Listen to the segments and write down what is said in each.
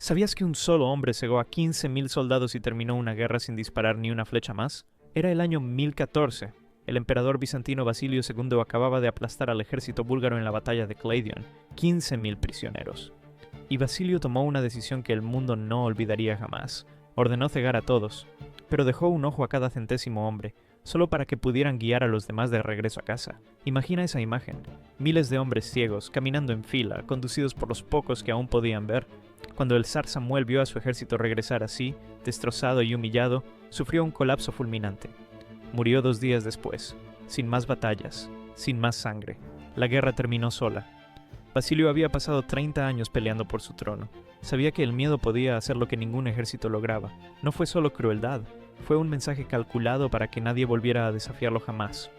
¿Sabías que un solo hombre cegó a 15.000 soldados y terminó una guerra sin disparar ni una flecha más? Era el año 1014. El emperador bizantino Basilio II acababa de aplastar al ejército búlgaro en la batalla de Claudion, 15.000 prisioneros. Y Basilio tomó una decisión que el mundo no olvidaría jamás. Ordenó cegar a todos, pero dejó un ojo a cada centésimo hombre, solo para que pudieran guiar a los demás de regreso a casa. Imagina esa imagen. Miles de hombres ciegos, caminando en fila, conducidos por los pocos que aún podían ver. Cuando el zar Samuel vio a su ejército regresar así, destrozado y humillado, sufrió un colapso fulminante. Murió 2 días después, sin más batallas, sin más sangre. La guerra terminó sola. Basilio había pasado 30 años peleando por su trono. Sabía que el miedo podía hacer lo que ningún ejército lograba. No fue solo crueldad, fue un mensaje calculado para que nadie volviera a desafiarlo jamás.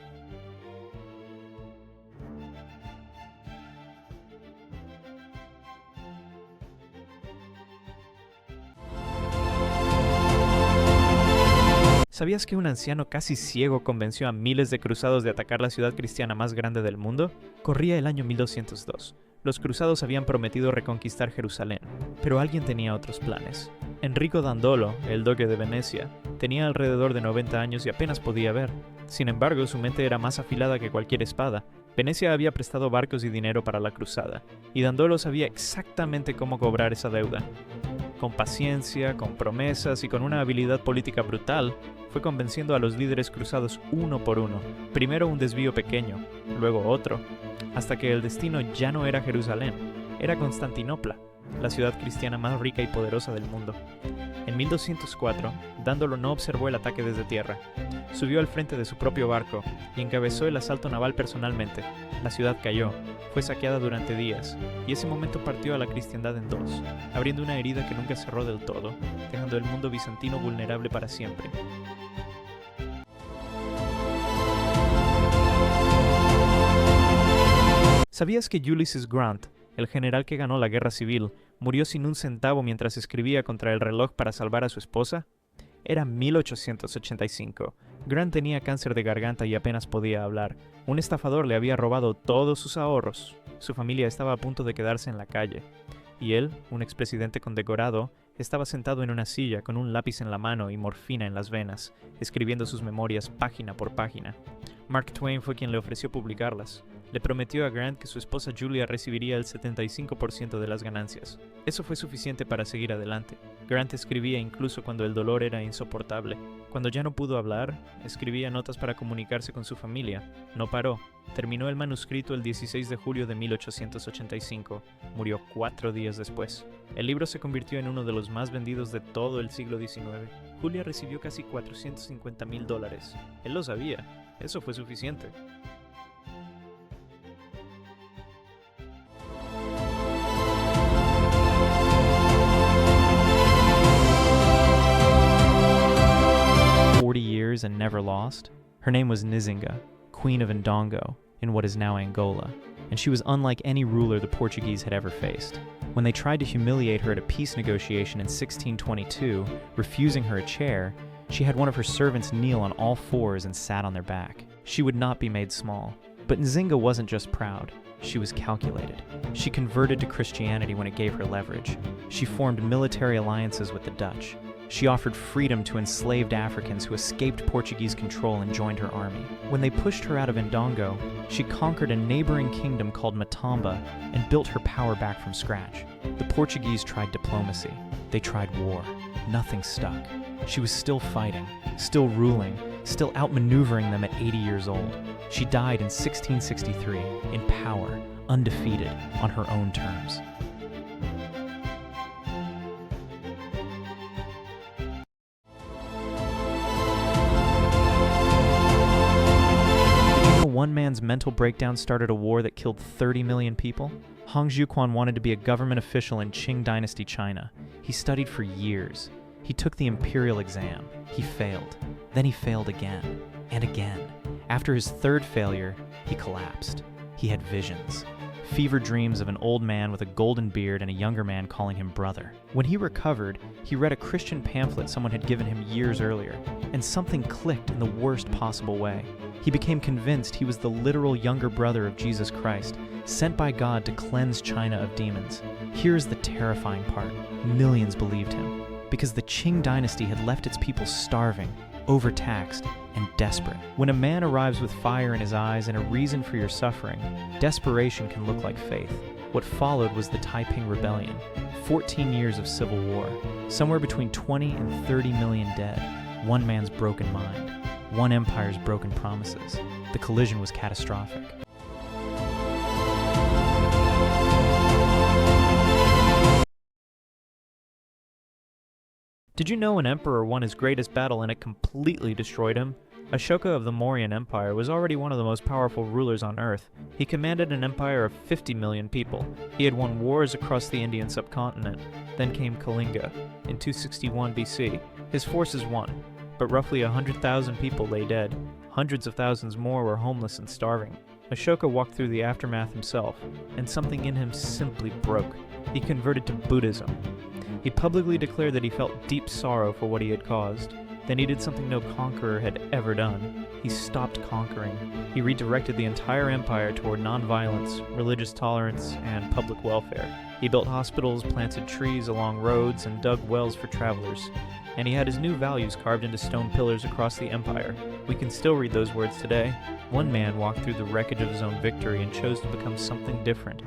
¿Sabías que un anciano casi ciego convenció a miles de cruzados de atacar la ciudad cristiana más grande del mundo? Corría el año 1202. Los cruzados habían prometido reconquistar Jerusalén, pero alguien tenía otros planes. Enrico Dandolo, el duque de Venecia, tenía alrededor de 90 años y apenas podía ver. Sin embargo, su mente era más afilada que cualquier espada. Venecia había prestado barcos y dinero para la cruzada, y Dandolo sabía exactamente cómo cobrar esa deuda. Con paciencia, con promesas y con una habilidad política brutal, fue convenciendo a los líderes cruzados uno por uno. Primero un desvío pequeño, luego otro, hasta que el destino ya no era Jerusalén, era Constantinopla, la ciudad cristiana más rica y poderosa del mundo. En 1204, Dandolo no observó el ataque desde tierra. Subió al frente de su propio barco y encabezó el asalto naval personalmente. La ciudad cayó, fue saqueada durante días, y ese momento partió a la cristiandad en dos, abriendo una herida que nunca cerró del todo, dejando el mundo bizantino vulnerable para siempre. ¿Sabías que Ulysses Grant, el general que ganó la guerra civil, murió sin un centavo mientras escribía contra el reloj para salvar a su esposa? Era 1885. Grant tenía cáncer de garganta y apenas podía hablar. Un estafador le había robado todos sus ahorros. Su familia estaba a punto de quedarse en la calle. Y él, un expresidente condecorado, estaba sentado en una silla con un lápiz en la mano y morfina en las venas, escribiendo sus memorias página por página. Mark Twain fue quien le ofreció publicarlas. Le prometió a Grant que su esposa Julia recibiría el 75% de las ganancias. Eso fue suficiente para seguir adelante. Grant escribía incluso cuando el dolor era insoportable. Cuando ya no pudo hablar, escribía notas para comunicarse con su familia. No paró. Terminó el manuscrito el 16 de julio de 1885. Murió 4 días después. El libro se convirtió en uno de los más vendidos de todo el siglo XIX. Julia recibió casi $450,000. Él lo sabía. Eso fue suficiente. And never lost. Her name was Nzinga, Queen of Ndongo, in what is now Angola, and she was unlike any ruler the Portuguese had ever faced. When they tried to humiliate her at a peace negotiation in 1622, refusing her a chair, she had one of her servants kneel on all fours and sat on their back. She would not be made small. But Nzinga wasn't just proud. She was calculated. She converted to Christianity when it gave her leverage. She formed military alliances with the Dutch. She offered freedom to enslaved Africans who escaped Portuguese control and joined her army. When they pushed her out of Ndongo, she conquered a neighboring kingdom called Matamba and built her power back from scratch. The Portuguese tried diplomacy. They tried war. Nothing stuck. She was still fighting, still ruling, still outmaneuvering them at 80 years old. She died in 1663, in power, undefeated, on her own terms. One man's mental breakdown started a war that killed 30 million people? Hong Xiuquan wanted to be a government official in Qing Dynasty China. He studied for years. He took the imperial exam. He failed. Then he failed again and again. After his third failure, he collapsed. He had visions. Fever dreams of an old man with a golden beard and a younger man calling him brother. When he recovered, he read a Christian pamphlet someone had given him years earlier, and something clicked in the worst possible way. He became convinced he was the literal younger brother of Jesus Christ, sent by God to cleanse China of demons. Here's the terrifying part. Millions believed him, because the Qing dynasty had left its people starving, overtaxed, and desperate. When a man arrives with fire in his eyes and a reason for your suffering, desperation can look like faith. What followed was the Taiping Rebellion, 14 years of civil war, somewhere between 20 and 30 million dead, one man's broken mind, one empire's broken promises. The collision was catastrophic. Did you know an emperor won his greatest battle and it completely destroyed him? Ashoka of the Mauryan Empire was already one of the most powerful rulers on Earth. He commanded an empire of 50 million people. He had won wars across the Indian subcontinent. Then came Kalinga. In 261 BC, his forces won, but roughly 100,000 people lay dead. Hundreds of thousands more were homeless and starving. Ashoka walked through the aftermath himself, and something in him simply broke. He converted to Buddhism. He publicly declared that he felt deep sorrow for what he had caused. Then he did something no conqueror had ever done. He stopped conquering. He redirected the entire empire toward nonviolence, religious tolerance, and public welfare. He built hospitals, planted trees along roads, and dug wells for travelers. And he had his new values carved into stone pillars across the empire. We can still read those words today. One man walked through the wreckage of his own victory and chose to become something different.